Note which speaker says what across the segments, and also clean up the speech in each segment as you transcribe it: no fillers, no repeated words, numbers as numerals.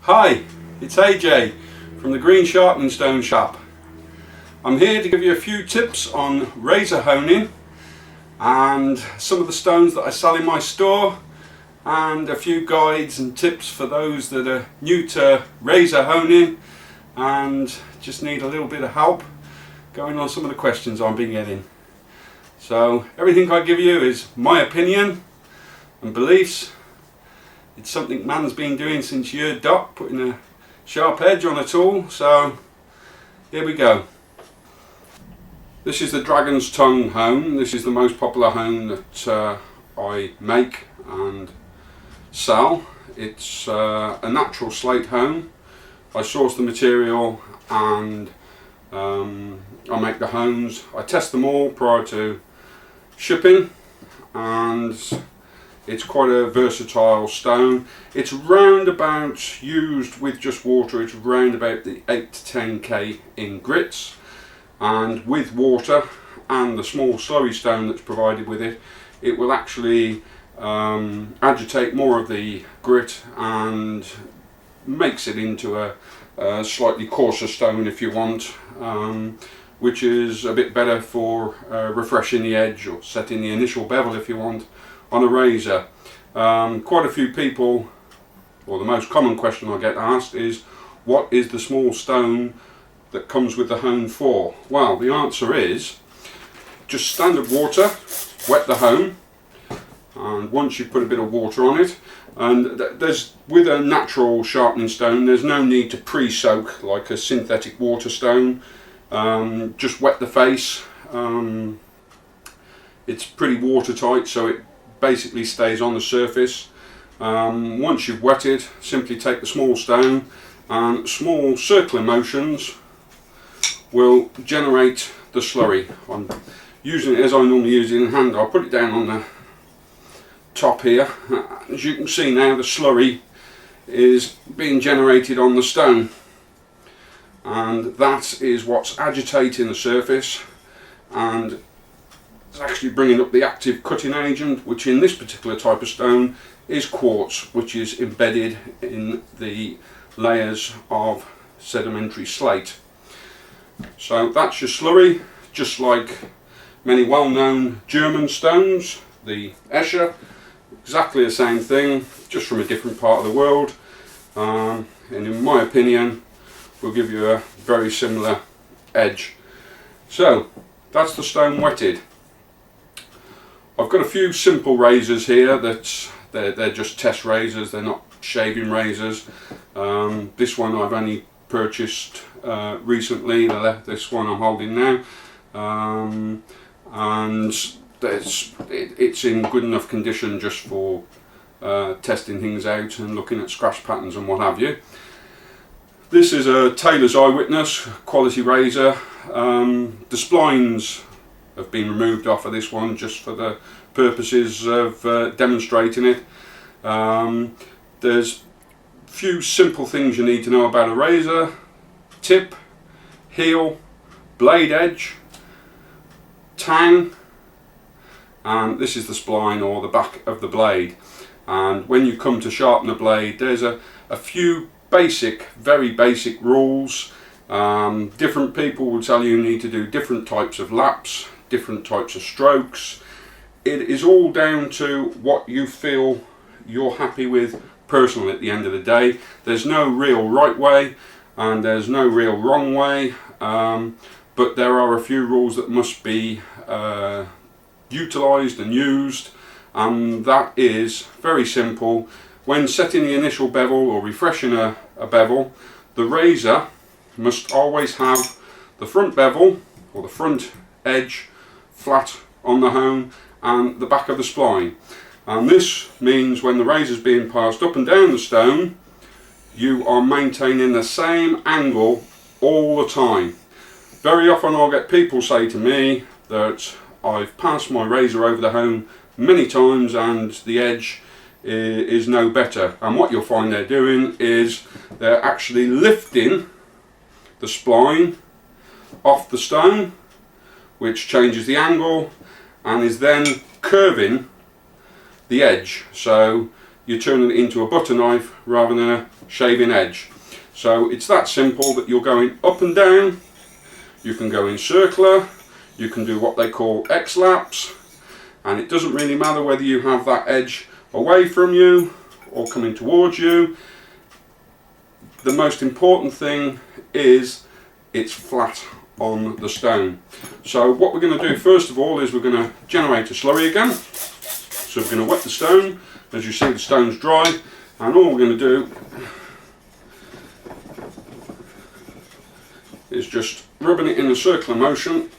Speaker 1: Hi, it's AJ from the Green Sharpening Stone Shop. I'm here to give you a few tips on razor honing and some of the stones that I sell in my store, and a few guides and tips for those that are new to razor honing and just need a little bit of help going on some of the questions I've been getting. So everything I give you is my opinion and beliefs. It's something man's been doing since year dot, putting a sharp edge on a tool. So here we go. This is the Dragon's Tongue hone. This is the most popular hone that I make and sell. It's a natural slate hone. I source the material and I make the hones. I test them all prior to shipping, and it's quite a versatile stone. It's round about, used with just water, it's round about the 8 to 10k in grits, and with water and the small slurry stone that's provided with it, it will actually agitate more of the grit and makes it into a slightly coarser stone if you want, which is a bit better for refreshing the edge or setting the initial bevel if you want on a razor. Quite a few people, or the most common question I get asked is, what is the small stone that comes with the hone for? Well, the answer is just standard water, wet the hone, and once you put a bit of water on it, and with a natural sharpening stone there's no need to pre-soak like a synthetic water stone. Just wet the face. It's pretty watertight, so it basically stays on the surface. Once you've wetted, simply take the small stone, and small circular motions will generate the slurry. I'm using it as I normally use it in hand. I'll put it down on the top here. As you can see now, the slurry is being generated on the stone, and that is what's agitating the surface, and it's actually bringing up the active cutting agent, which in this particular type of stone is quartz, which is embedded in the layers of sedimentary slate. So that's your slurry, just like many well-known German stones, the Escher, exactly the same thing, just from a different part of the world, and in my opinion will give you a very similar edge. So that's the stone wetted. I've got a few simple razors here that they're just test razors, they're not shaving razors. This one I've only purchased recently, this one I'm holding now, and it's in good enough condition just for testing things out and looking at scratch patterns and what have you. This is a Taylor's Eyewitness quality razor. The splines have been removed off of this one just for the purposes of demonstrating it. There's a few simple things you need to know about a razor: tip, heel, blade edge, tang, and this is the spline or the back of the blade. And when you come to sharpen a blade, there's a few very basic rules. Different people will tell you need to do different types of laps, different types of strokes. It is all down to what you feel you're happy with personally at the end of the day. There's no real right way and there's no real wrong way, but there are a few rules that must be utilised and used, and that is very simple. When setting the initial bevel or refreshing a bevel, the razor must always have the front bevel or the front edge flat on the hone and the back of the spline. And this means when the razor is being passed up and down the stone, you are maintaining the same angle all the time. Very often I'll get people say to me that I've passed my razor over the hone many times and the edge is no better, and what you'll find they're doing is they're actually lifting the spline off the stone, which changes the angle and is then curving the edge, so you're turning it into a butter knife rather than a shaving edge. So it's that simple that you're going up and down. You can go in circular, you can do what they call X-laps, and it doesn't really matter whether you have that edge away from you or coming towards you. The most important thing is it's flat on the stone. So what we're going to do first of all is we're going to generate a slurry again. So we're going to wet the stone. As you see, the stone's dry, and all we're going to do is just rubbing it in a circular motion.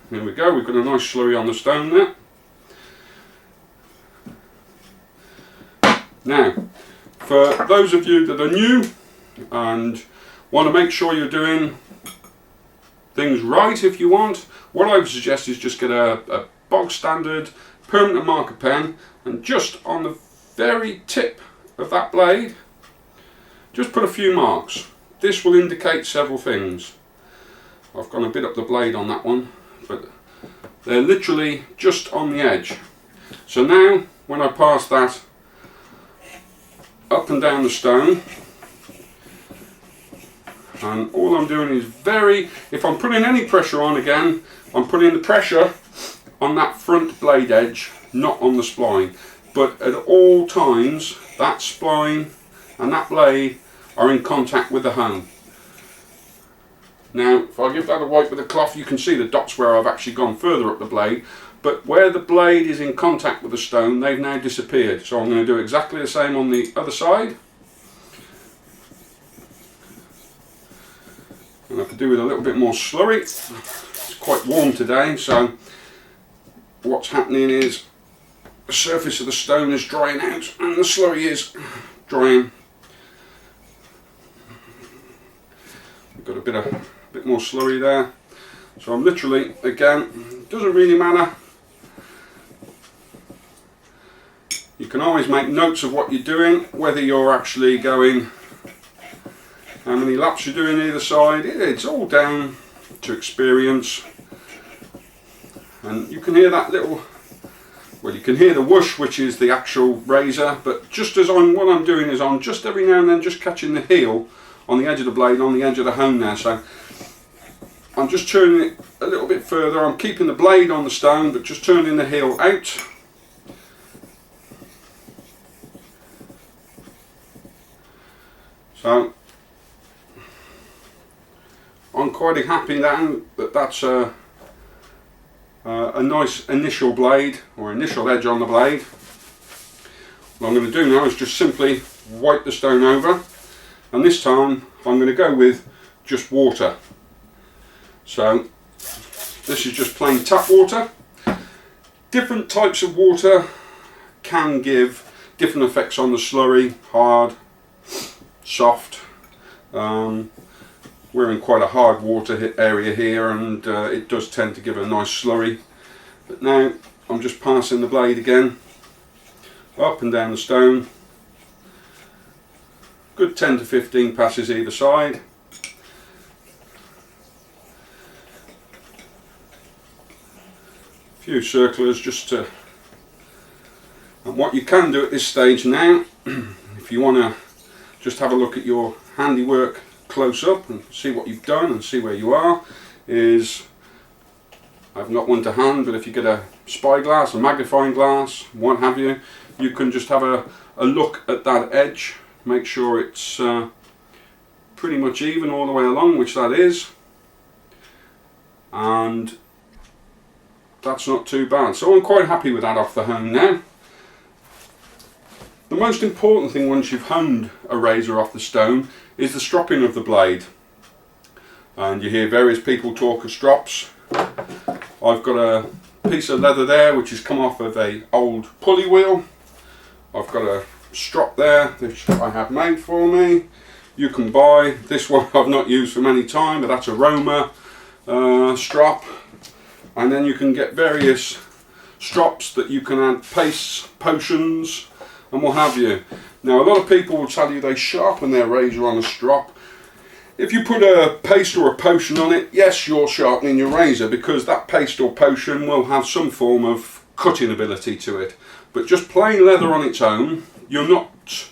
Speaker 1: There we go, we've got a nice slurry on the stone there. Now, for those of you that are new and want to make sure you're doing things right, if you want, what I would suggest is just get a bog standard permanent marker pen, and just on the very tip of that blade, just put a few marks. This will indicate several things. I've gone a bit up the blade on that one, but they're literally just on the edge. So now, when I pass that up and down the stone, and all I'm doing is if I'm putting any pressure on again, I'm putting the pressure on that front blade edge, not on the spline. But at all times, that spline and that blade are in contact with the hone. Now, if I give that a wipe with a cloth, you can see the dots where I've actually gone further up the blade, but where the blade is in contact with the stone, they've now disappeared. So I'm going to do exactly the same on the other side. And I could do with a little bit more slurry. It's quite warm today, so what's happening is the surface of the stone is drying out and the slurry is drying. We've got a bit more slurry there. So I'm literally, again, it doesn't really matter. You can always make notes of what you're doing, whether you're actually going, how many laps you're doing either side. It's all down to experience. And you can hear that little, well, you can hear the whoosh, which is the actual razor, but just as what I'm doing is I'm just every now and then just catching the heel on the edge of the blade, on the edge of the hone there. So I'm just turning it a little bit further. I'm keeping the blade on the stone, but just turning the heel out. So I'm quite happy now that that's a nice initial blade, or initial edge on the blade. What I'm going to do now is just simply wipe the stone over, and this time I'm going to go with just water. So this is just plain tap water. Different types of water can give different effects on the slurry, hard, soft. We're in quite a hard water area here, and it does tend to give a nice slurry. But now I'm just passing the blade again up and down the stone. Good 10 to 15 passes either side. A few circlers just to, and what you can do at this stage now, if you want to just have a look at your handiwork close up and see what you've done and see where you are, is, I've got one to hand, but if you get a spyglass, a magnifying glass, what have you, you can just have a look at that edge, make sure it's pretty much even all the way along, which that is, and that's not too bad. So I'm quite happy with that off the hone now. The most important thing once you've honed a razor off the stone is the stropping of the blade. And you hear various people talk of strops. I've got a piece of leather there which has come off of an old pulley wheel. I've got a strop there which I have made for me. You can buy this one. I've not used for many time, but that's a Roma strop. And then you can get various strops that you can add pastes, potions, and what have you. Now, a lot of people will tell you they sharpen their razor on a strop. If you put a paste or a potion on it, yes, you're sharpening your razor, because that paste or potion will have some form of cutting ability to it. But just plain leather on its own, you're not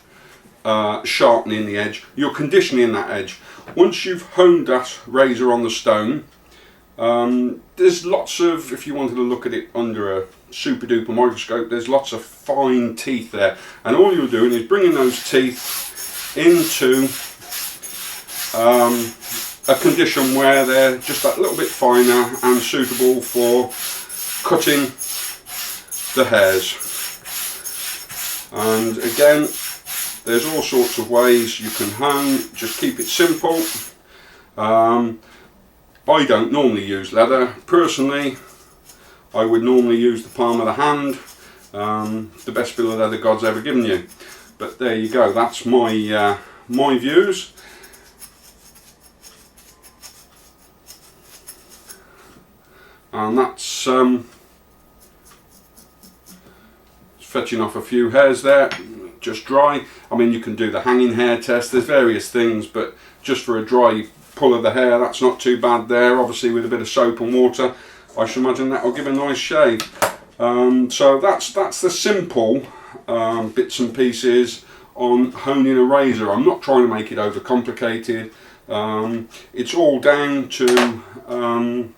Speaker 1: sharpening the edge, you're conditioning that edge. Once you've honed that razor on the stone, there's lots of, if you wanted to look at it under a super duper microscope, there's lots of fine teeth there, and all you're doing is bringing those teeth into a condition where they're just that little bit finer and suitable for cutting the hairs. And again, there's all sorts of ways you can hone. Just keep it simple. I don't normally use leather. Personally, I would normally use the palm of the hand. The best bit of leather God's ever given you. But there you go. That's my my views. And that's fetching off a few hairs there, just dry. I mean, you can do the hanging hair test, there's various things, but just for a dry pull of the hair, that's not too bad there. Obviously with a bit of soap and water, I should imagine that will give a nice shave. So that's the simple bits and pieces on honing a razor. I'm not trying to make it overcomplicated. It's all down to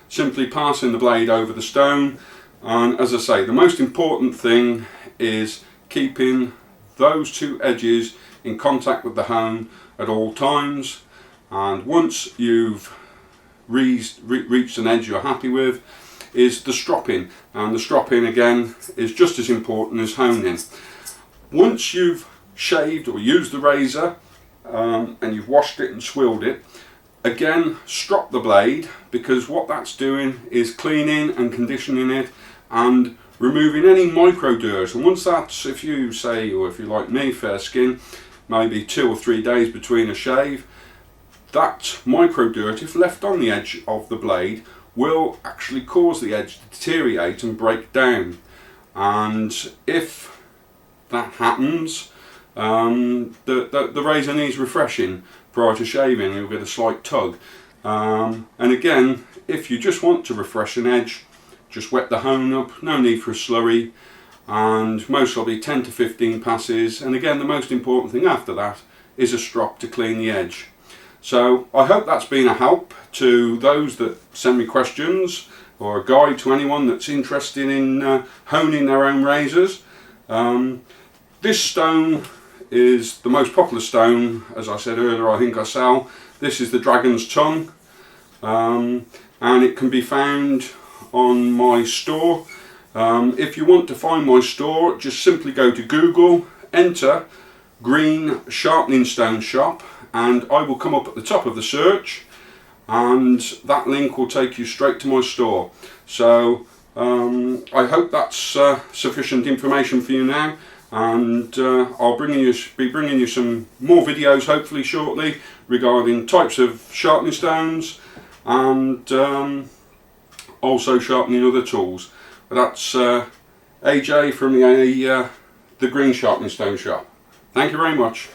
Speaker 1: simply passing the blade over the stone, and as I say, the most important thing is keeping those two edges in contact with the hone at all times. And once you've reached an edge you're happy with, is the stropping, and the stropping again is just as important as honing. Once you've shaved or used the razor and you've washed it and swilled it, again, strop the blade, because what that's doing is cleaning and conditioning it and removing any micro dirt. And once that's, if you say, or if you're like me, fair skin, maybe 2 or 3 days between a shave, that micro dirt, if left on the edge of the blade, will actually cause the edge to deteriorate and break down. And if that happens, the razor needs refreshing prior to shaving. You'll get a slight tug. And again, if you just want to refresh an edge, just wet the hone up, no need for a slurry, and most will be 10 to 15 passes. And again, the most important thing after that is a strop to clean the edge. So I hope that's been a help to those that send me questions, or a guide to anyone that's interested in honing their own razors. This stone is the most popular stone, as I said earlier, I think I sell. This is the Dragon's Tongue, and it can be found on my store. If you want to find my store, just simply go to Google, enter Green Sharpening Stone Shop, and I will come up at the top of the search, and that link will take you straight to my store. So I hope that's sufficient information for you now, and I'll be bringing you some more videos hopefully shortly regarding types of sharpening stones, and also sharpening other tools. But that's AJ from the Green Sharpening Stone Shop. Thank you very much.